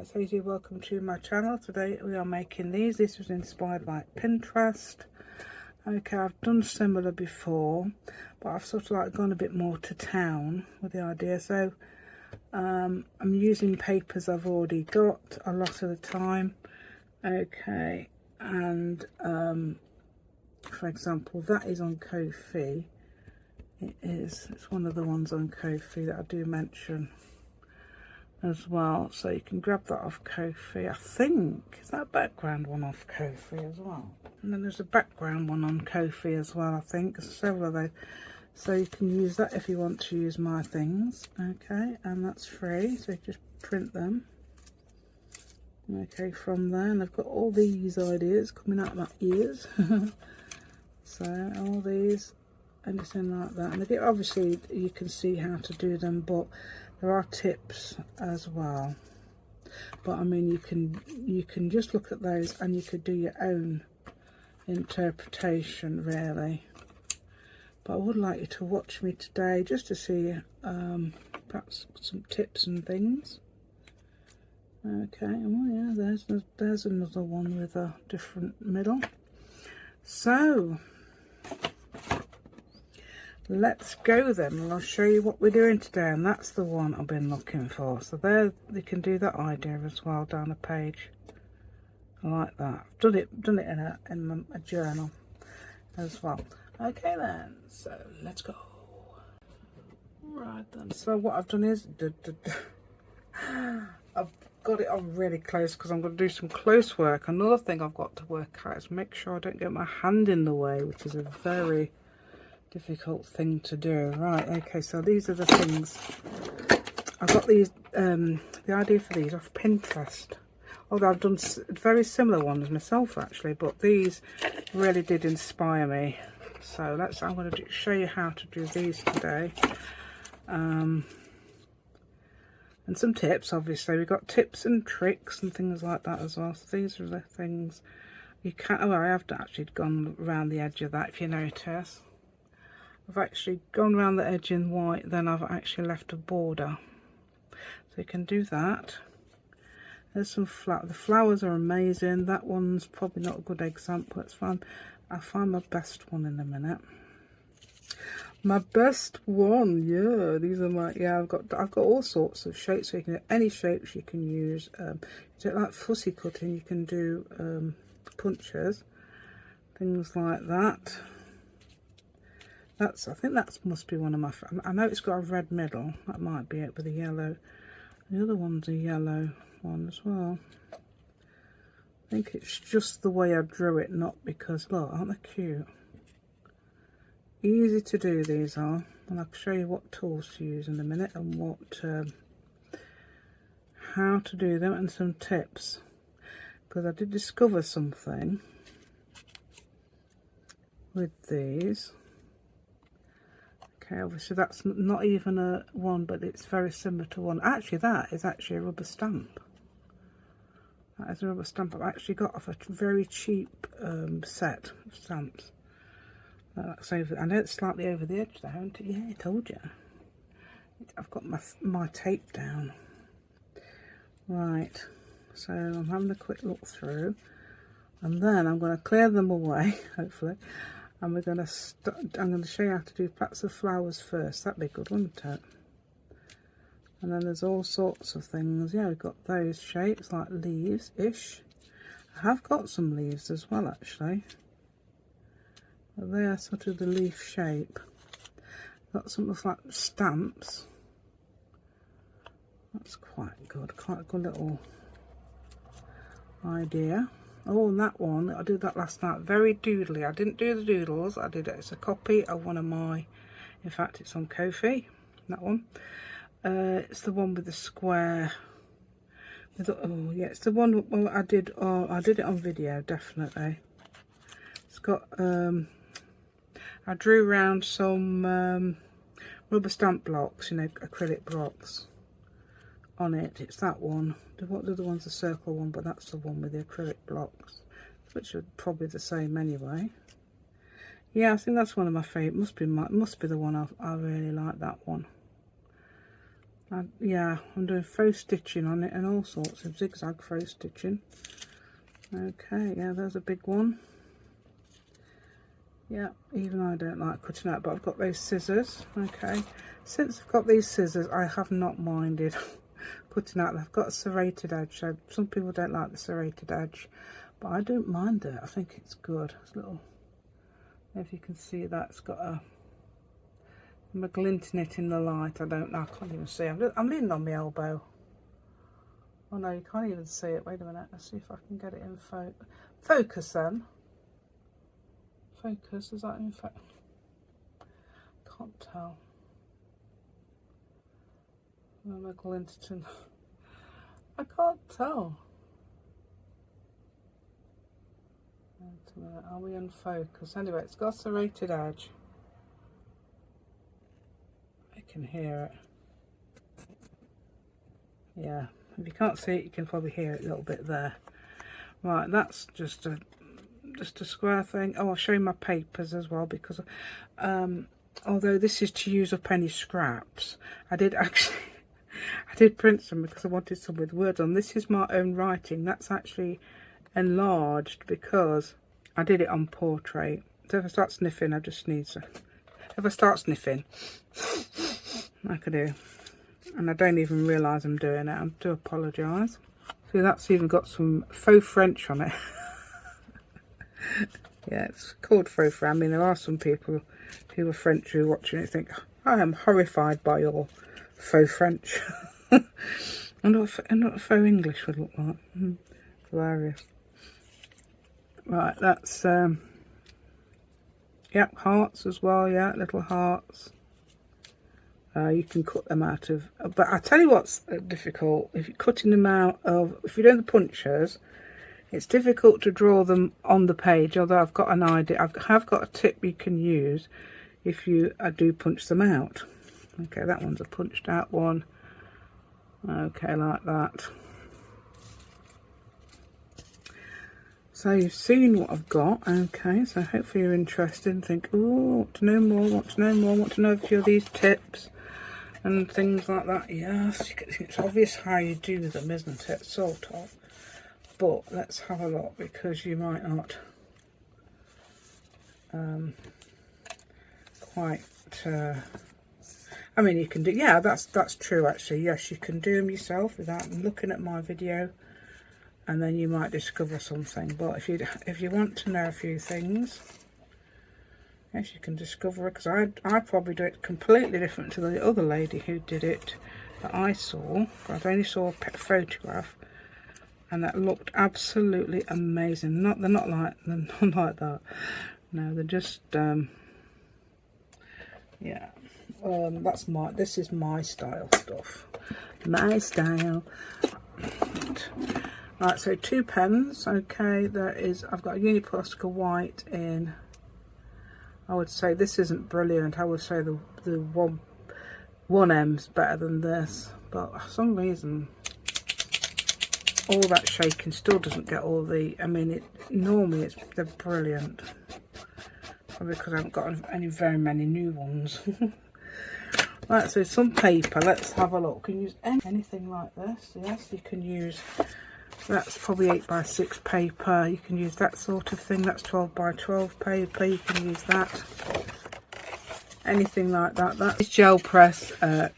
it's Hazy. Welcome to my channel. Today we are making these. This was inspired by Pinterest. Okay, I've done similar before, but I've sort of like gone a bit more to town with the idea. So I'm using papers I've already got a lot of the time. Okay, and for example, that is on Ko-fi. It's one of the ones on Ko-fi that I do mention as well, so you can grab that off Ko-fi. I think, is that background one off Ko-fi as well? And then there's a background one on Ko-fi as well, I think. There's several of those, so you can use that if you want to use my things. Okay, and that's free, so you just print them. Okay, from there, and I've got all these ideas coming out of my ears. So all these, anything like that, and they get, obviously you can see how to do them, but there are tips as well. But I mean, you can just look at those and you could do your own interpretation really. But I would like you to watch me today just to see perhaps some tips and things. Okay, oh yeah, there's another one with a different middle. So let's go then, and I'll show you what we're doing today, and that's the one I've been looking for. So there, you can do that idea as well down a page. I like that. I've done it in a journal as well. Okay then, so let's go. Right then, so what I've done is I've got it on really close because I'm going to do some close work. Another thing I've got to work out is make sure I don't get my hand in the way, which is a very difficult thing to do. Right, okay, so these are the things. I got these, the idea for these off Pinterest. Although I've done very similar ones myself actually, but these really did inspire me. So I'm going to show you how to do these today. And some tips, obviously. We've got tips and tricks and things like that as well. So these are the things you can, oh, I have actually gone around the edge of that, if you notice. I've actually gone around the edge in white, then I've actually left a border. So you can do that. There's some the flowers are amazing. That one's probably not a good example. It's fine. I'll find my best one in a minute. My best one, yeah. These are my, yeah. I've got all sorts of shapes. So you can do any shapes you can use. You don't like fussy cutting, you can do punches, things like that. I think that must be one of my. I know it's got a red middle. That might be it with a yellow. The other one's a yellow one as well. I think it's just the way I drew it, not because, look, aren't they cute? Easy to do these are, and I'll show you what tools to use in a minute and what how to do them and some tips, because I did discover something with these. Okay, obviously that's not even a one, but it's very similar to one. Actually, that is actually a rubber stamp. That is a rubber stamp I've actually got off a very cheap set of stamps. That's over. I know it's slightly over the edge there, haven't it? Yeah, I told you. I've got my tape down. Right, so I'm having a quick look through, and then I'm going to clear them away, hopefully. And we're going to I'm going to show you how to do packs of flowers first. That'd be good, wouldn't it? And then there's all sorts of things. Yeah, we've got those shapes like leaves-ish. I have got some leaves as well, actually. But they are sort of the leaf shape. Got some like stamps. That's quite good. Quite a good little idea. Oh, and that one, I did that last night. Very doodly. I didn't do the doodles. I did it. It's a copy of one of my, in fact, it's on Ko-fi. That one. It's the one with the square. With the, oh yeah, it's the one. Well, I did it on video, definitely. It's got. I drew around some rubber stamp blocks, you know, acrylic blocks on it. It's that one. What the other one's a circle one, but that's the one with the acrylic blocks, which are probably the same anyway. Yeah, I think that's one of my favourite. Must be the one I really like, that one. Yeah, I'm doing faux stitching on it and all sorts of zigzag faux stitching. Okay, yeah, there's a big one. Yeah, even I don't like cutting out, but I've got those scissors. Okay, since I've got these scissors, I have not minded cutting out. I've got a serrated edge, so some people don't like the serrated edge, but I don't mind it. I think it's good. It's a little, if you can see that, it's got a glint in it in the light. I don't know, I can't even see. I'm leaning on my elbow. Oh no, you can't even see it. Wait a minute, let's see if I can get it in focus then. Focus, is that in fact? Can't tell. Oh, Glinton. I can't tell. Wait a minute, are we in focus? Anyway, it's got a serrated edge. I can hear it. Yeah, if you can't see it, you can probably hear it a little bit there. Right, that's just a square thing. Oh, I'll show you my papers as well, because although this is to use up any scraps, I did print some because I wanted some with words on. This is my own writing. That's actually enlarged because I did it on portrait. So if I start sniffing, I just sneeze. If I start sniffing, I could do, and I don't even realise I'm doing it. I do apologise. See, that's even got some faux French on it. Yeah, it's called faux French. I mean, there are some people who are French who are watching it think, I am horrified by your faux French. I know what faux English would look like. Hilarious. Right, that's yep, hearts as well. Yeah, little hearts. You can cut them out of, but I tell you what's difficult, if you're cutting them out of, if you're doing the punches, it's difficult to draw them on the page, although I've got an idea. I have got a tip you can use if you do punch them out. Okay, that one's a punched out one. Okay, like that. So you've seen what I've got. Okay, so hopefully you're interested and think, oh, want to know more, want to know more, want to know a few of these tips and things like that. Yes, it's obvious how you do them, isn't it? Sort of. But let's have a look, because you might not quite I mean, you can do, yeah, that's true actually. Yes, you can do them yourself without looking at my video, and then you might discover something. But if you want to know a few things, yes, you can discover it, because I probably do it completely different to the other lady who did it that I saw. I only saw a photograph, and that looked absolutely amazing. They're not like that. No, they're just yeah. This is my style stuff. My style. Right, so 2 pens. Okay, I've got a Uniposca white in. I would say this isn't brilliant. I would say the 1M's better than this, but for some reason all that shaking still doesn't get all the, I mean, normally they're brilliant. Probably because I haven't got very many new ones. Right, so some paper. Let's have a look. You can use anything like this. Yes, you can use, that's probably 8x6 paper. You can use that sort of thing. That's 12x12 paper. You can use that. Anything like that. That is gel press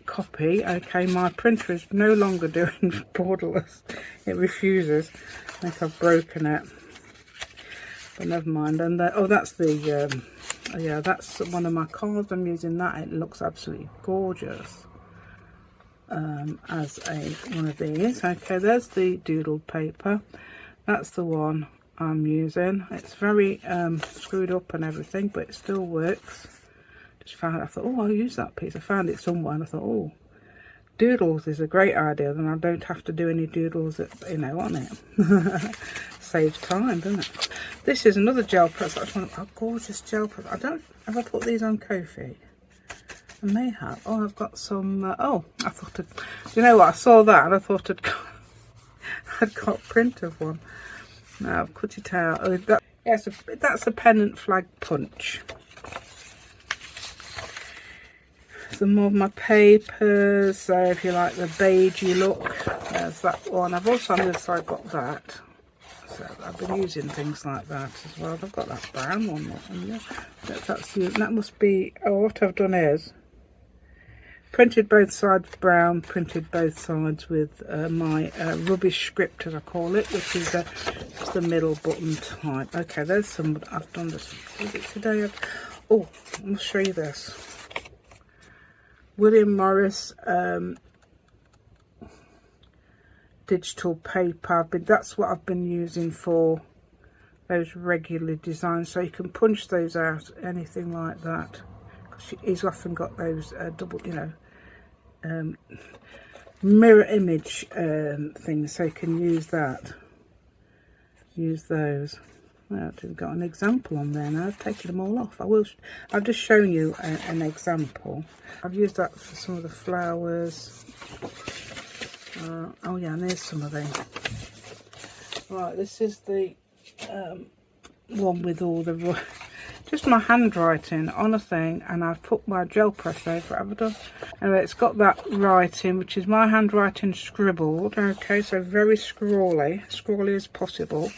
copy. Okay, my printer is no longer doing borderless. It refuses. I think I've broken it. But never mind. And oh, that's the yeah, that's one of my cards. I'm using that. It looks absolutely gorgeous as one of these. Okay, there's the doodle paper. That's the one I'm using. It's very screwed up and everything, but it still works. Just found it. I thought, oh, I'll use that piece. I found it somewhere, and I thought, oh, doodles is a great idea. Then I don't have to do any doodles, on it. Saves time, doesn't it? This is another gel press. That's one of, gorgeous gel press. Have I put these on Ko-fi? I may have. Oh, I've got some. Oh, I thought you know what? I saw that and I thought I'd got a print of one. Now I've cut it out. Oh, yes, that's a pennant flag punch. some more of my papers. So if you like the beigey look, there's that one. I've also on this side got that. So I've been using things like that as well. I've got that brown one. Yeah. That must be, oh, what I've done is printed both sides brown, printed both sides with my rubbish script, as I call it, which is just the middle button type. Okay, there's some. I've done this. Is it today? Oh, I'll show you this. William Morris digital paper. That's what I've been using for those regular designs. So you can punch those out, anything like that. He's often got those double, you know, mirror image things, so you can use that. Use those. Well, I've got an example on there now. I've taken them all off. I've just shown you an example. I've used that for some of the flowers. Oh yeah, and there's some of them. Right, this is the one with all the just my handwriting on a thing, and I've put my gel press over it, have I done? Anyway, it's got that writing, which is my handwriting scribbled. Okay, so very scrawly as possible.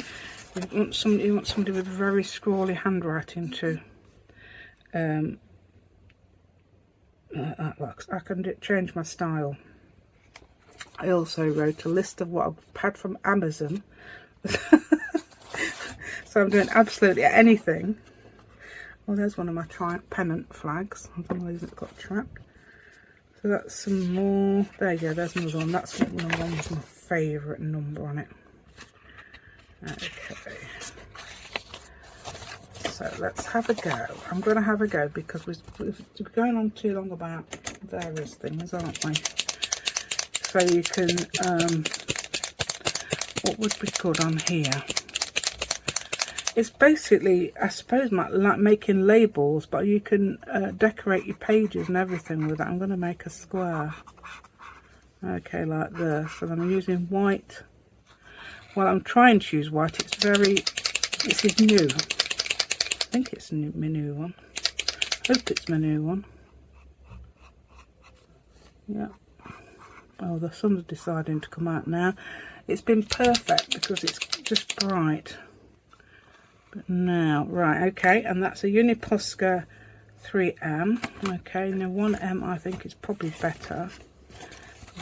You want somebody with very scrawly handwriting to that looks. I can change my style. I also wrote a list of what I've had from Amazon. So I'm doing absolutely anything. Well, there's one of my pennant flags. I don't know if it's got trapped. So that's some more. There you go, there's another one. That's one of the ones with my favourite number on it. Okay. So let's have a go. I'm going to have a go because we're going on too long about various things, aren't we? So you can, what would be good on here? It's basically, I suppose, like making labels, but you can decorate your pages and everything with it. I'm going to make a square. Okay, like this. And I'm using white. Well, I'm trying to use white. This is new. I think it's my new one. I hope it's my new one. Yeah. Oh, the sun's deciding to come out now. It's been perfect because it's just bright. But now, right, okay, and that's a Uniposca 3M. Okay, now 1M I think is probably better.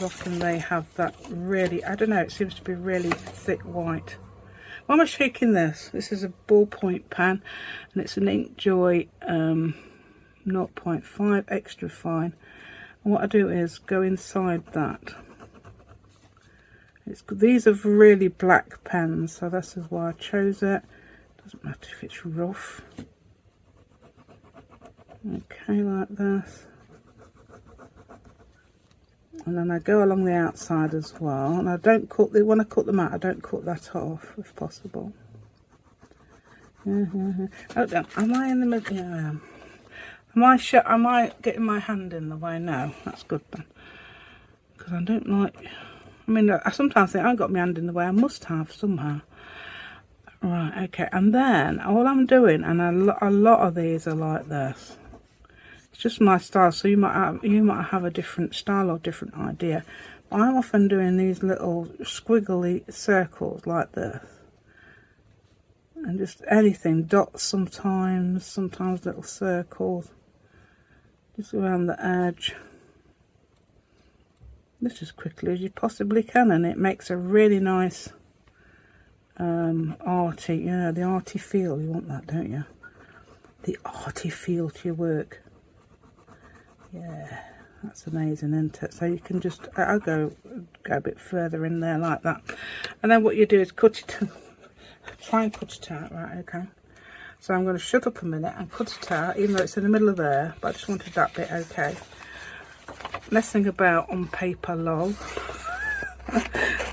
Often they have that really, I don't know, it seems to be really thick white. Why am I shaking this? This is a ballpoint pen, and it's an Inkjoy 0.5 extra fine. And what I do is go inside that. These are really black pens, so this is why I chose it. Doesn't matter if it's rough. Okay, like this. And then I go along the outside as well, and I don't cut when I cut them out, I don't cut that off if possible. Oh, am I in the middle? Yeah, I am. Am I getting my hand in the way? No, that's good then, because I don't like. I mean, I sometimes think I've got my hand in the way. I must have somehow. Right, okay, and then all I'm doing, and a lot of these are like this. It's just my style, so you might have a different style or different idea. I'm often doing these little squiggly circles like this, and just anything, dots sometimes little circles, just around the edge, just as quickly as you possibly can, and it makes a really nice arty, yeah, the arty feel. You want that, don't you? The arty feel to your work. Yeah, that's amazing, isn't it? So you can just, I'll go a bit further in there like that, and then what you do is cut it. Try and cut it out, right? Okay. So I'm going to shut up a minute and cut it out, even though it's in the middle of there. But I just wanted that bit. Okay. Messing about on paper, lol.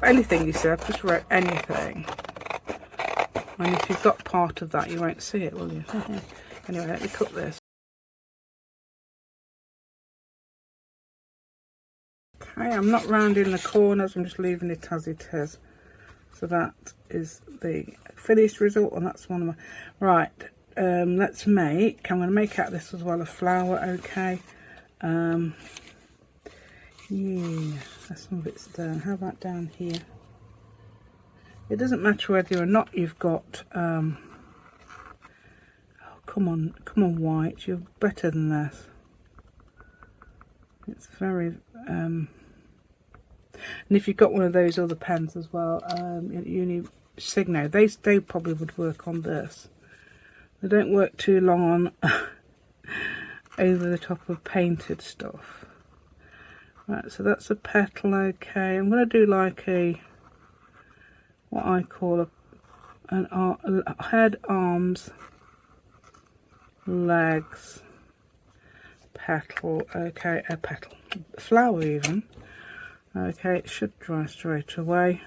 Anything you see, I've just wrote anything. And if you've got part of that, you won't see it, will you? Anyway, let me cut this. Okay, I'm not rounding the corners, I'm just leaving it as it is. So that is the finished result, and that's one of my... Right, let's make... I'm going to make out of this as well a flower, okay. Yeah, some of it's done. How about down here? It doesn't matter whether or not you've got oh, come on white, you're better than this. It's very and if you've got one of those other pens as well, Uni Signo, they probably would work on this. They don't work too long on over the top of painted stuff. Right, so that's a petal. Okay, I'm going to do like a, what I call a head, arms, legs, petal. Okay, a petal, flower even. Okay, it should dry straight away.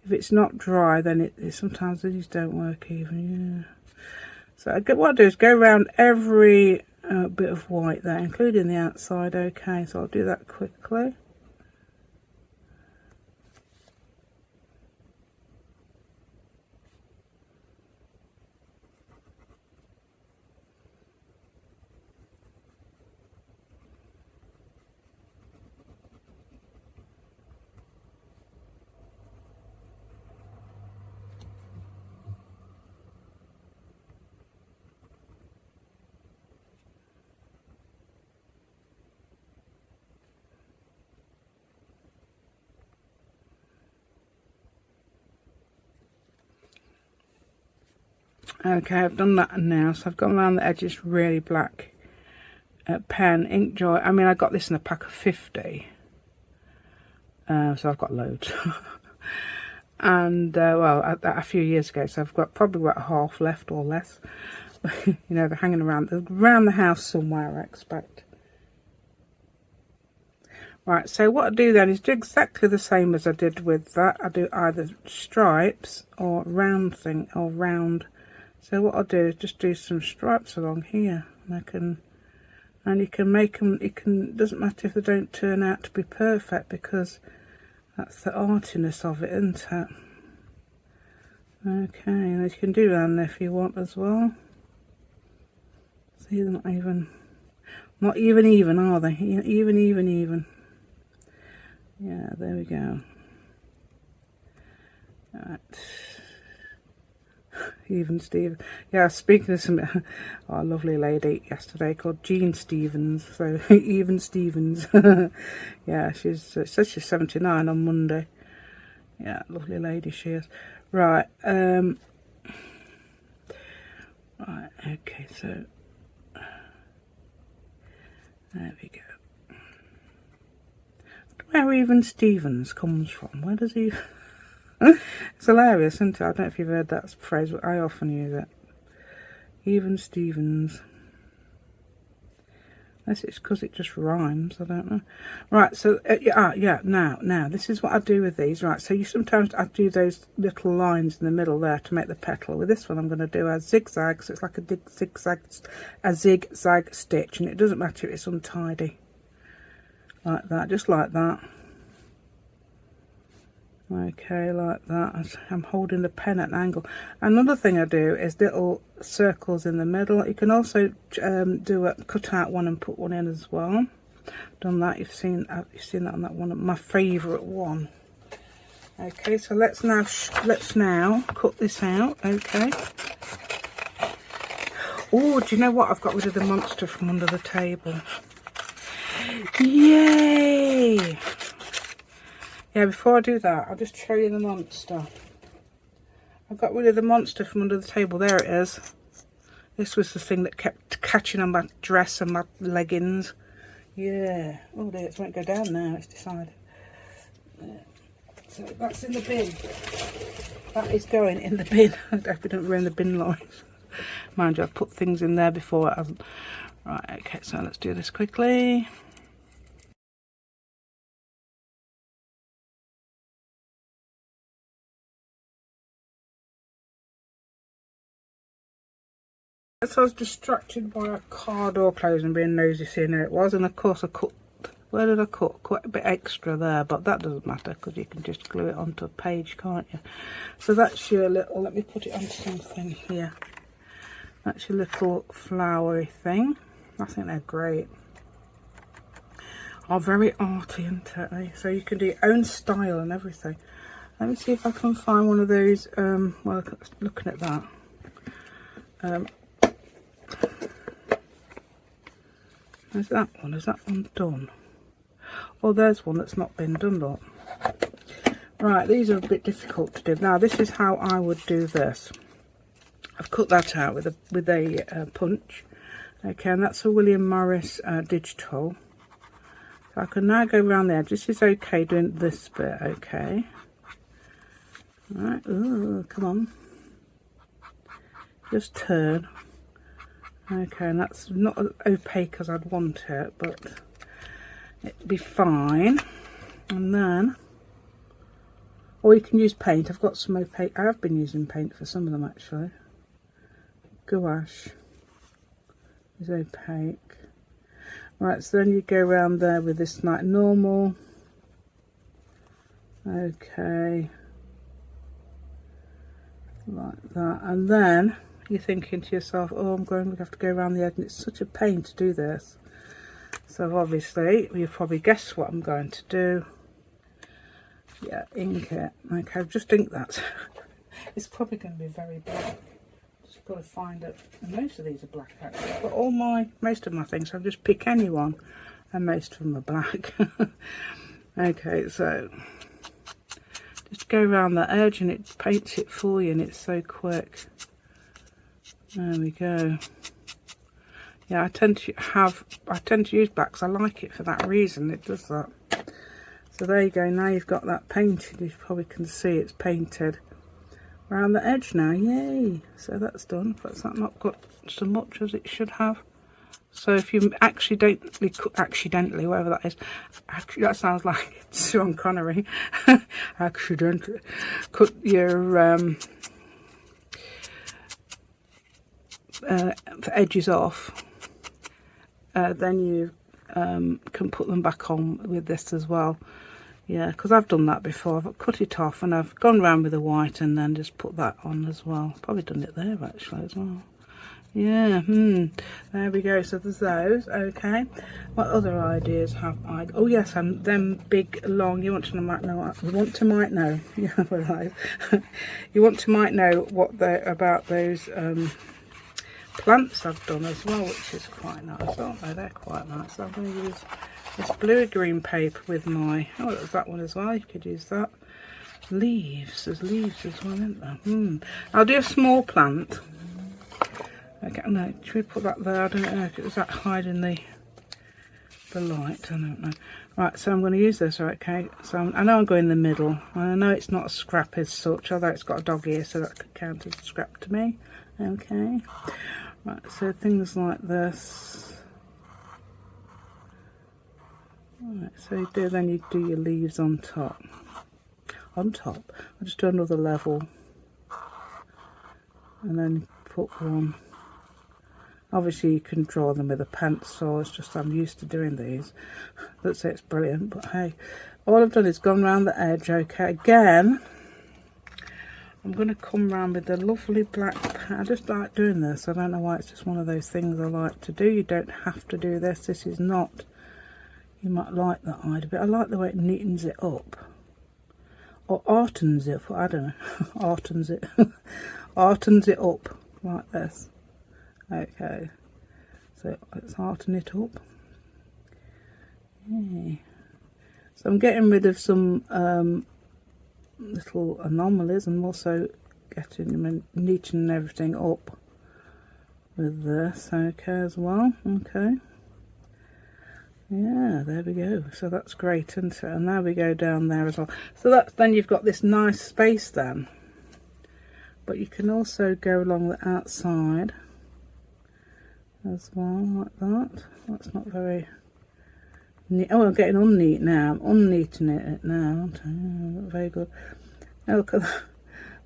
If it's not dry, then it sometimes these don't work even. Yeah. So what I do is go around every bit of white there, including the outside. Okay, so I'll do that quickly. Okay, I've done that now, so I've gone around the edges really black pen, ink joy. I mean, I got this in a pack of 50, so I've got loads. And well, a few years ago, so I've got probably about half left or less. You know, they're hanging around the house somewhere, I expect. Right, so what I do then is do exactly the same as I did with that. I do either stripes or round thing or round. So what I'll do is just do some stripes along here, and you can make them. Doesn't matter if they don't turn out to be perfect, because that's the artiness of it, isn't it? Okay, and you can do that if you want as well. See, they're not even, are they? Even. Yeah, there we go. Right. Even Steve. Yeah, speaking of some our lovely lady yesterday called Jean Stevens, so Even Stevens. Yeah, she's says she's 79 on Monday. Yeah, lovely lady she is. Right, right, okay, so there we go. Where Even Stevens comes from? Where does he? It's hilarious, isn't it? I don't know if you've heard that phrase, but I often use it. Even Stevens. Unless it's because it just rhymes, I don't know. Right, so yeah. Now this is what I do with these. Right, so sometimes I do those little lines in the middle there to make the petal. With this one, I'm going to do a zigzag. So it's like a zigzag stitch, and it doesn't matter if it's untidy. Like that, just like that. Okay, like that. I'm holding the pen at an angle. Another thing I do is little circles in the middle. You can also cut out one and put one in as well. Done that. You've seen that on that one, my favourite one. Okay, so let's now cut this out. Okay. Oh, do you know what? I've got rid of the monster from under the table. Yay! Yeah, before I do that, I'll just show you the monster. I got rid of the monster from under the table. There it is. This was the thing that kept catching on my dress and my leggings. Yeah. Oh dear, it won't go down now, it's decided. Yeah. So that's in the bin. That is going in the bin. I hope we don't ruin the bin lines. Mind you, I've put things in there before it hasn't. Right, okay, so let's do this quickly. So I was distracted by a car door closing, being nosy, seeing who it was, and of course I cut. Where did I cut? Quite a bit extra there, but that doesn't matter because you can just glue it onto a page, can't you? So that's your little. Let me put it on something here. That's your little flowery thing. I think they're great. are very arty, aren't they? So you can do your own style and everything. Let me see if I can find one of those. Well, looking at that. Is that one? Is that one done? Oh, there's one that's not been done, look. Right, these are a bit difficult to do. Now, this is how I would do this. I've cut that out with a punch. Okay, and that's a William Morris digital. So I can now go around the edge. This is okay doing this bit, okay. Right, ooh, come on. Just turn. Okay, and that's not as opaque as I'd want it, but it'd be fine. And then, or you can use paint. I've got some opaque. I have been using paint for some of them actually. Gouache is opaque. Right, so then you go around there with this like normal. Okay. Like that. And then you're thinking to yourself, oh, I'm going to have to go around the edge, and it's such a pain to do this. So obviously, you've probably guessed what I'm going to do. Yeah, ink it. Okay, I've just inked that. It's probably going to be very black. Just got to find it. And most of these are black actually. But most of my things, I'll just pick any one, and most of them are black. Okay, so just go around the edge, and it paints it for you, and it's so quick. There we go. Yeah, I tend to use black because I like it for that reason. It does that. So there you go. Now you've got that painted. You probably can see it's painted around the edge now. Yay! So that's done. But it's not got so much as it should have. So if you accidentally, whatever that is, actually, that sounds like Sean Connery. Accidentally cut your edges off, then you can put them back on with this as well. Yeah, because I've done that before. I've cut it off and I've gone around with the white and then just put that on as well. Probably done it there actually as well. Yeah, there we go. So there's those. Okay, what other ideas have I? Oh yes, and them big long. You want to might know. You want to might know. Yeah, right. You want to might know what they're about those plants I've done as well, which is quite nice, aren't they? They're quite nice. So I'm going to use this blue green paper with my. Oh, there's that one as well. You could use that. Leaves. There's leaves as well, isn't there? I'll do a small plant. Okay, no, should we put that there? I don't know. Is that hiding the light? I don't know. Right, so I'm going to use this. Okay, so I know I'm going in the middle. I know it's not a scrap as such, although it's got a dog ear, so that could count as a scrap to me. Okay, right. So things like this. Right, so you do. Then you do your leaves on top. I'll just do another level, and then put one. Obviously you can draw them with a pencil, it's just I'm used to doing these. Let's say it's brilliant, but hey, all I've done is gone around the edge. Okay, again, I'm going to come round with the lovely black pen. I just like doing this. I don't know why, it's just one of those things I like to do. You don't have to do this. This is not, you might like that idea, but I like the way it neatens it up. Or artens it, I don't know, artens it. Artens it up, like this. Okay, so let's hearten it up. Yay. So I'm getting rid of some little anomalies. I'm also getting neatening everything up with this. Okay, as well. Okay. Yeah, there we go. So that's great, isn't it? And now we go down there as well. So that's then you've got this nice space then. But you can also go along the outside as well, like that. That's not very neat. Oh, I'm getting unneat now. I'm unneating it now, aren't I? Not very good. Oh, look at that.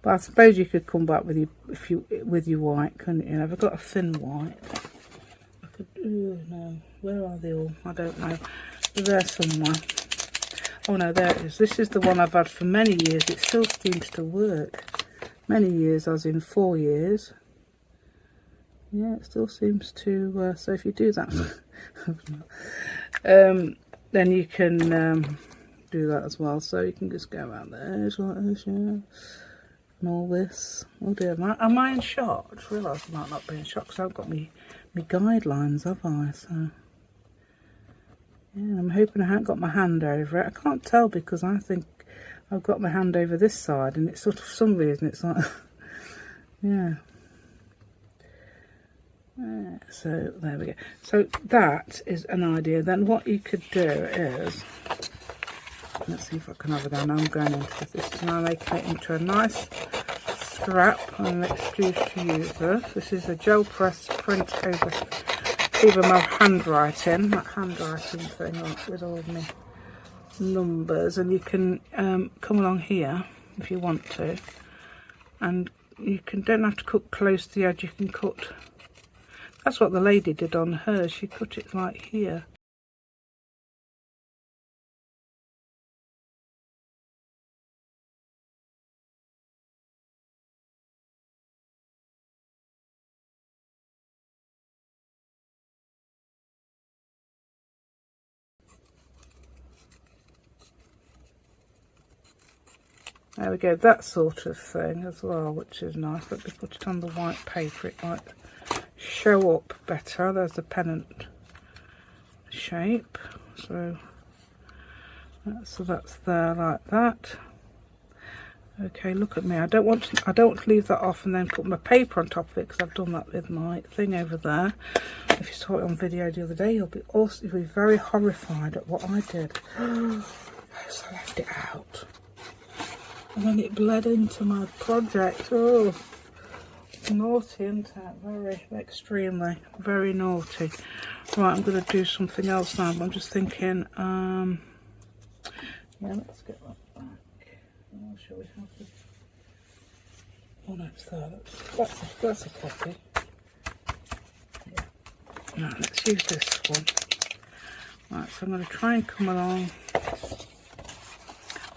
But I suppose you could come back with your white, couldn't you? I've got a thin white. I could. Oh no, where are they all? I don't know. They're there somewhere. Oh no, there it is. This is the one I've had for many years. It still seems to work. Many years, as in 4 years. Yeah, it still seems to, so if you do that, then you can do that as well. So you can just go around there, just like this, yeah, and all this. Oh dear, am I in shot? I just realised I might not be in shot because I've got me guidelines, have I? So yeah, I'm hoping I haven't got my hand over it. I can't tell because I think I've got my hand over this side, and it's sort of, for some reason it's like yeah. So there we go. So that is an idea. Then what you could do is, let's see if I can have it down. I'm going into this. This is now making it into a nice scrap. I'm an excuse to use this. This is a gel press print over my handwriting, that handwriting thing with all my numbers, and you can come along here if you want to, and you don't have to cut close to the edge. You can cut. That's what the lady did on hers. She cut it like here. There we go, that sort of thing as well, which is nice. Let me put it on the white paper, it might show up better. There's the pennant shape, so that's there like that. Okay, look at me. I don't want to leave that off and then put my paper on top of it, because I've done that with my thing over there. If you saw it on video the other day, you'll be very horrified at what I did. So I left it out. And then it bled into my project. Oh, naughty, isn't it? Very, extremely, very naughty. Right, I'm going to do something else now. But I'm just thinking, yeah, let's get that back. Oh, shall we have this? Oh no, it's there. That's a copy. Yeah. Right, let's use this one. Right, so I'm going to try and come along.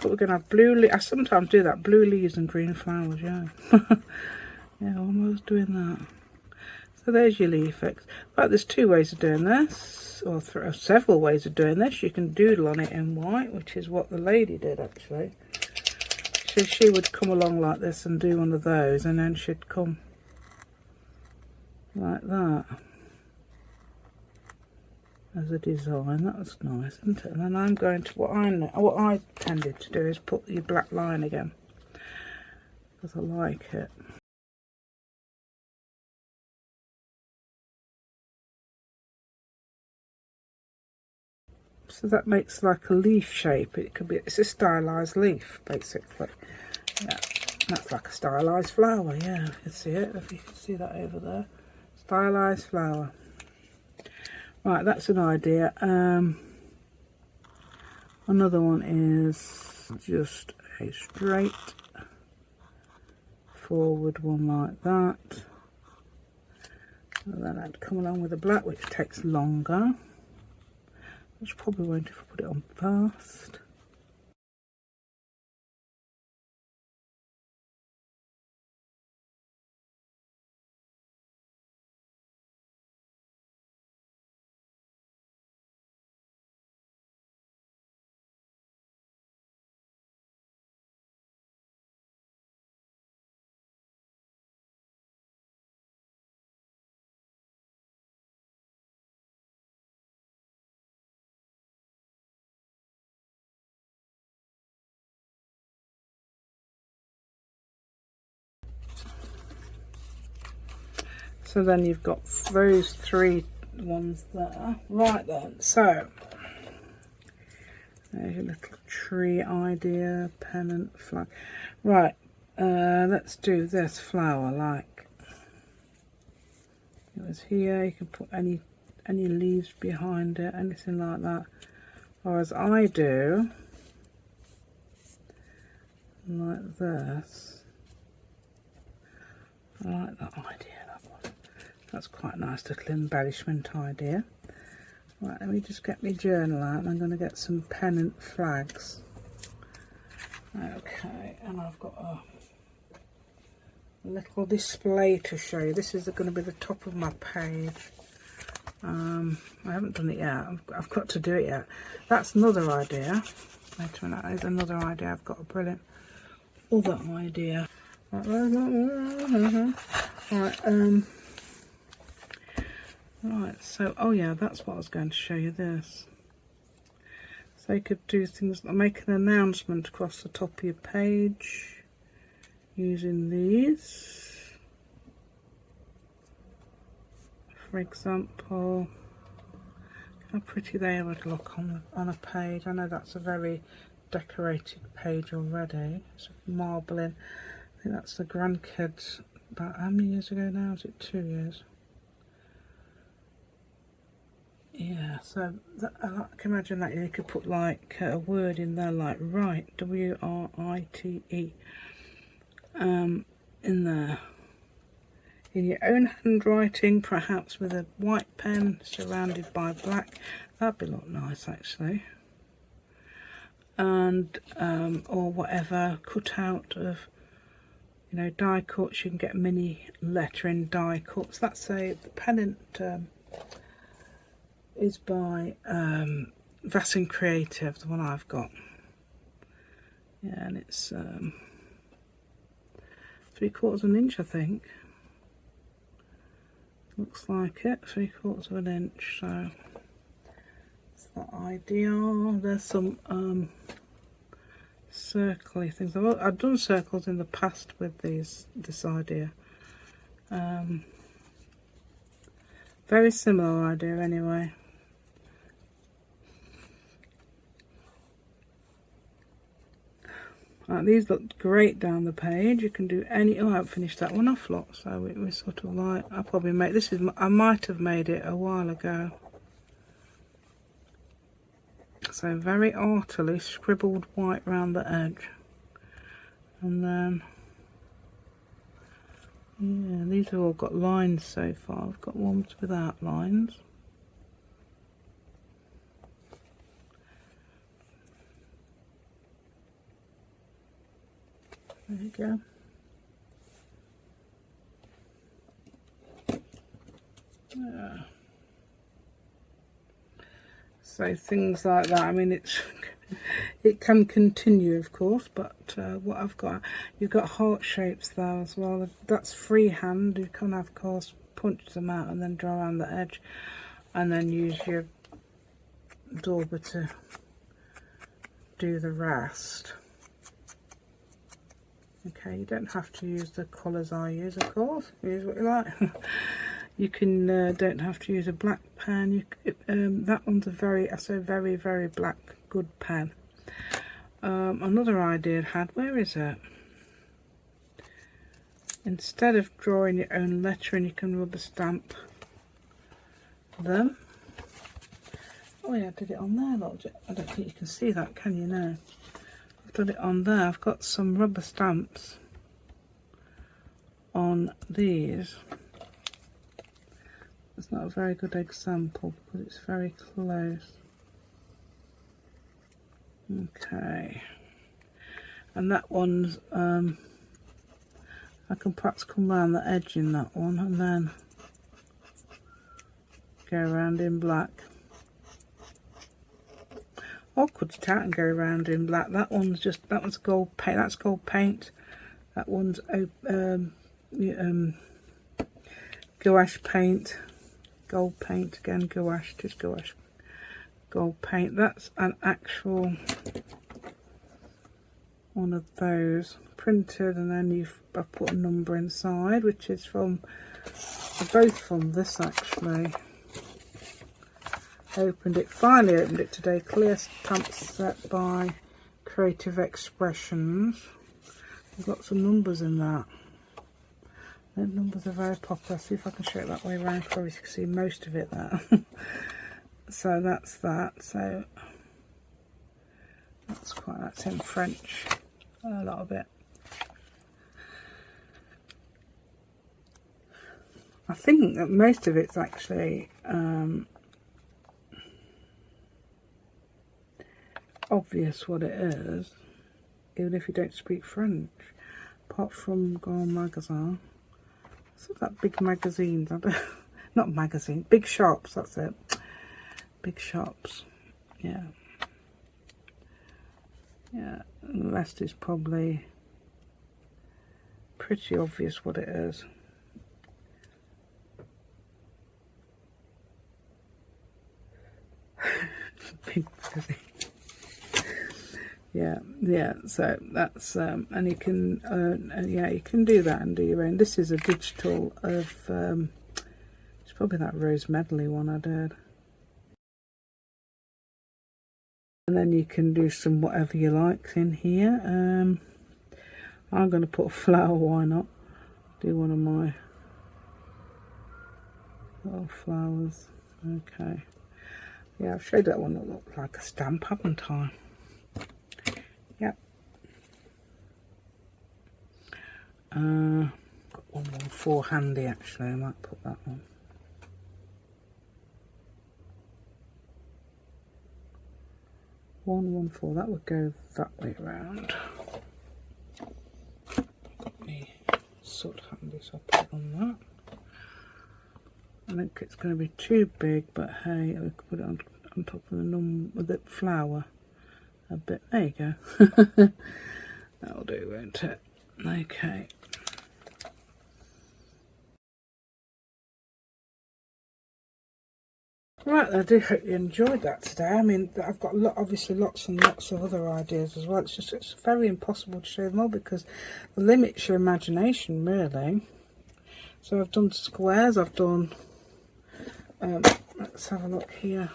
But we're going to have blue leaves. I sometimes do that, blue leaves and green flowers, yeah. Yeah, almost doing that. So there's your leaf effects. But there's two ways of doing this, or several ways of doing this. You can doodle on it in white, which is what the lady did actually. She would come along like this and do one of those, and then she'd come like that as a design. That was nice, isn't it? And then I'm going to, what I tended to do is put the black line again, because I like it. So that makes like a leaf shape. It's a stylized leaf basically. Yeah, that's like a stylized flower. Yeah, you can see it, if you can see that over there. Stylized flower. Right, that's an idea. Another one is just a straight forward one like that. And then I'd come along with the black, which takes longer. Which probably won't if I put it on first. So then you've got those three ones there. Right then, so there's your little tree idea, pennant, flag. Right, let's do this flower like it was here. You can put any leaves behind it, anything like that. Or as I do, like this. I like that idea. That's quite a nice little embellishment idea. Right, let me just get my journal out, and I'm going to get some pennant flags. Okay, and I've got a little display to show you. This is going to be the top of my page. I haven't done it yet. I've got to do it yet. That's another idea. Wait a minute, that is another idea. I've got a brilliant other idea. Right, so, oh yeah, that's what I was going to show you, this. So you could do things like make an announcement across the top of your page using these. For example, how pretty they would look on a page. I know that's a very decorated page already. It's marbling. I think that's the grandkids. About how many years ago now? Is it 2 years? Yeah, so I can imagine that you could put like a word in there like write, W-R-I-T-E, in there. In your own handwriting, perhaps with a white pen surrounded by black. That'd look nice actually. And or whatever, cut out of, you know, die cuts. You can get mini lettering die cuts. That's a pennant is by Vassin Creative, the one I've got. Yeah, and it's 3/4 of an inch, I think. Looks like it, 3/4 of an inch. So it's that ideal. There's some circly things. I've done circles in the past with this idea. Very similar idea anyway. These look great down the page. You can do any. Oh, I haven't finished that one off, lot. So we sort of like. I probably made this. I might have made it a while ago. So very artily scribbled white round the edge, and then yeah, these have all got lines so far. I've got ones without lines. There you go. Yeah. So things like that. I mean, it can continue, of course, but what I've got, you've got heart shapes there as well. That's freehand. You can, of course, punch them out and then draw around the edge, and then use your dauber to do the rest. Okay, you don't have to use the colours I use, of course. Use what you like. You can don't have to use a black pen. That one's a very black good pen. Another idea I had. Where is it? Instead of drawing your own lettering, you can rubber stamp them. Oh yeah, I did it on there. Look, I don't think you can see that, can you now? I've done it on there. I've got some rubber stamps on these. It's not a very good example because it's very close. Okay, and that one's I can perhaps come around the edge in that one and then go around in black. Or cut it out and go around in black. That one's gold paint. That's gold paint. That one's gouache paint. Gold paint again, gouache, just gouache. Gold paint. That's an actual one of those printed, and then I've put a number inside, which is from, both from this actually. Finally opened it today. Clear stamp set by Creative Expressions. There's lots of numbers in that. The numbers are very popular. See if I can show it that way around. Probably you can see most of it there. So that's that. So that's in French a little bit. I think that most of it's actually obvious what it is, even if you don't speak French, apart from Grand Magasin. So that big magazines, not magazine, big shops, that's it. Big shops, yeah. Yeah, and the rest is probably pretty obvious what it is. Big busy. Yeah, so that's and you can yeah, you can do that and do your own. This is a digital of it's probably that Rose Medley one I did. And then you can do some whatever you like in here. I'm going to put a flower, why not? Do one of my little flowers. Okay. Yeah, I've showed that one that looked like a stamp, haven't I? Yep. Got 114 handy actually, I might put that on. That would go that way around. Got me soot handy, so I'll put it on that. I think it's going to be too big, but hey, we could put it on top of with the flower a bit. There you go. That'll do, won't it? Okay. Right, I do hope you enjoyed that today. I mean, I've got obviously lots and lots of other ideas as well. It's very impossible to show them all because it limits your imagination, really. So I've done squares, I've done, let's have a look here.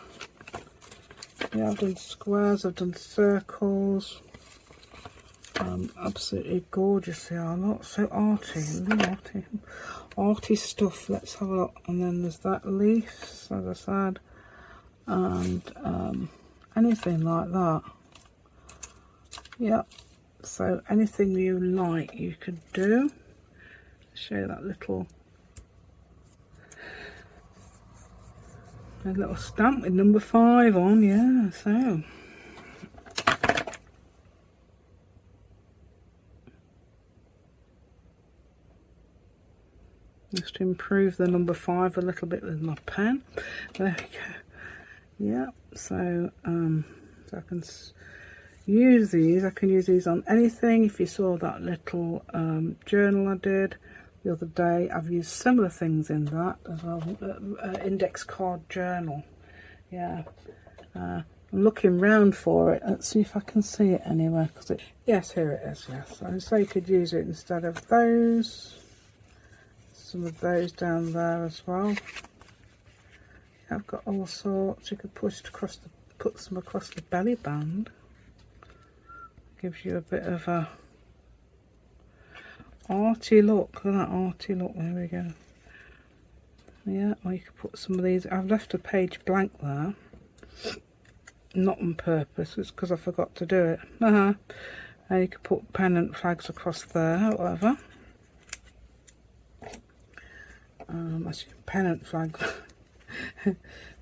Yeah, I've done squares, I've done circles. Absolutely gorgeous they are. Look, so arty, arty stuff. Let's have a look. And then there's that leaves, as I said, and anything like that. Yep. So anything you like, you could do. Show that little stamp with number 5 on. Yeah. So. Just to improve the number 5 a little bit with my pen. There we go. Yeah, so so I can use these. I can use these on anything. If you saw that little journal I did the other day, I've used similar things in that as well. Index card journal. Yeah. I'm looking round for it. Let's see if I can see it anywhere. Yes, here it is. Yes, so you could use it instead of those. Some of those down there as well. I've got all sorts. You could put some across the belly band. Gives you a bit of a arty look. Look at that arty look. There we go. Yeah, or you could put some of these. I've left a page blank there. Not on purpose. It's because I forgot to do it. And you could put pennant flags across there, whatever. I see pennant flag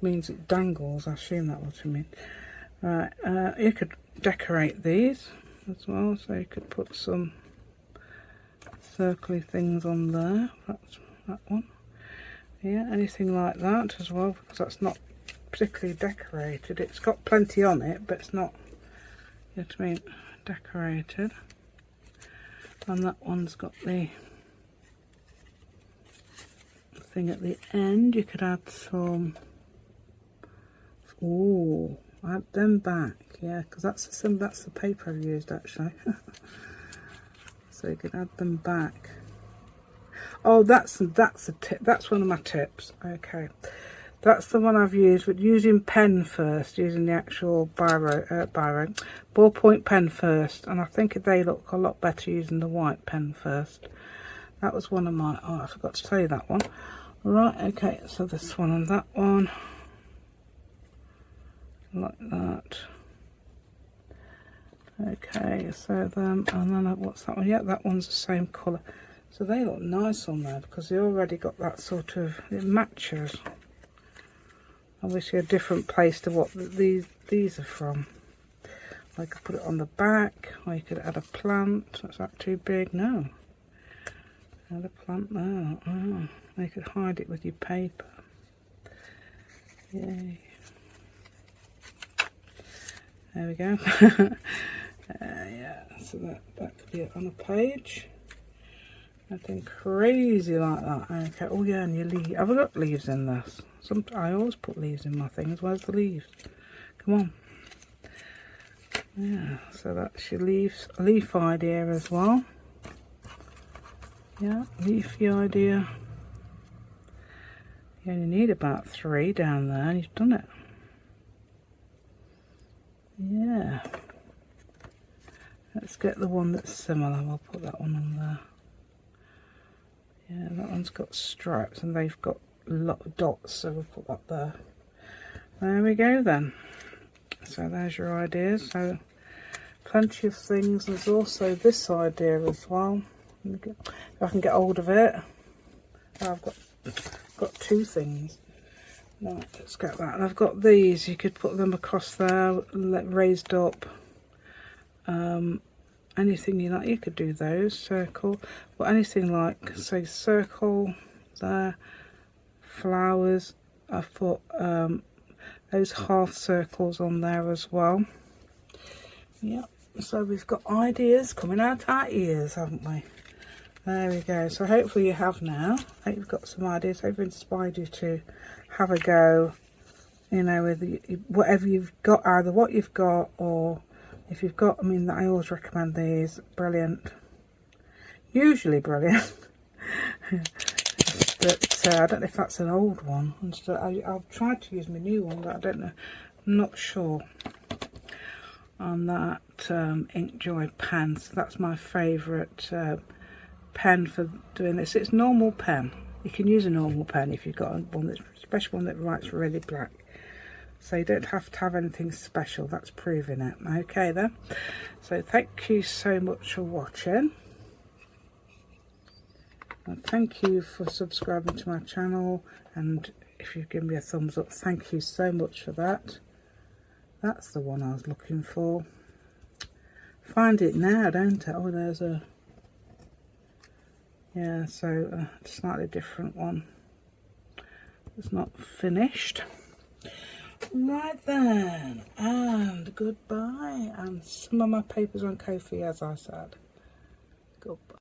means it dangles. I assume that's what you mean. Right, you could decorate these as well, so you could put some circly things on there. That's that one. Yeah, anything like that as well, because that's not particularly decorated. It's got plenty on it, but it's not, you know what I mean, decorated. And that one's got the thing at the end. You could add some, add them back, yeah, because that's the paper I've used actually. So you could add them back. Oh, that's a tip. That's one of my tips. Okay, that's the one I've used with using pen first, using the actual ballpoint pen first, and I think they look a lot better using the white pen first. That was one of my, I forgot to tell you that one. Right, okay, so this one and that one, like that. Okay, so then, and then what's that one? Yeah, that one's the same colour. So they look nice on there because they already got that sort of, it matches. Obviously a different place to what these are from. I could put it on the back, or you could add a plant. Is that too big? No. Add a plant there. Oh, you could hide it with your paper. Yay. There we go. Yeah, so that could be it on a page. Nothing crazy like that. Okay. Oh yeah, and your leaves. Have I got leaves in this? I always put leaves in my things. Where's the leaves? Come on. Yeah, so that's your leaf idea as well. Yeah, leafy idea. You only need about 3 down there, and you've done it. Yeah. Let's get the one that's similar. We'll put that one on there. Yeah, that one's got stripes and they've got a lot of dots, so we'll put that there. There we go then. So there's your ideas. So plenty of things. There's also this idea as well. If I can get hold of it. Oh, I've got 2 things. Right, let's get that. And I've got these. You could put them across there, raised up. Anything you like, you could do those. Circle, but anything like, say, circle there, flowers. I've put those half circles on there as well. Yep, so we've got ideas coming out our ears, haven't we? There we go. So hopefully you have now. I hope you've got some ideas. I've inspired you to have a go, you know, with whatever you've got, either what you've got, or if you've got, I mean, I always recommend these. Brilliant. Usually brilliant. But I don't know if that's an old one. I've tried to use my new one, but I don't know. I'm not sure on that Inkjoy pen. So that's my favourite pen for doing this. It's normal pen. You can use a normal pen if you've got one that's, especially one that writes really black. So you don't have to have anything special. That's proving it. Okay then. So thank you so much for watching. And thank you for subscribing to my channel. And if you've given me a thumbs up, thank you so much for that. That's the one I was looking for. Find it now, don't I? Oh, there's a... Yeah, so a slightly different one. It's not finished. Right then, and goodbye. And some of my papers on Ko-fi, as I said. Goodbye.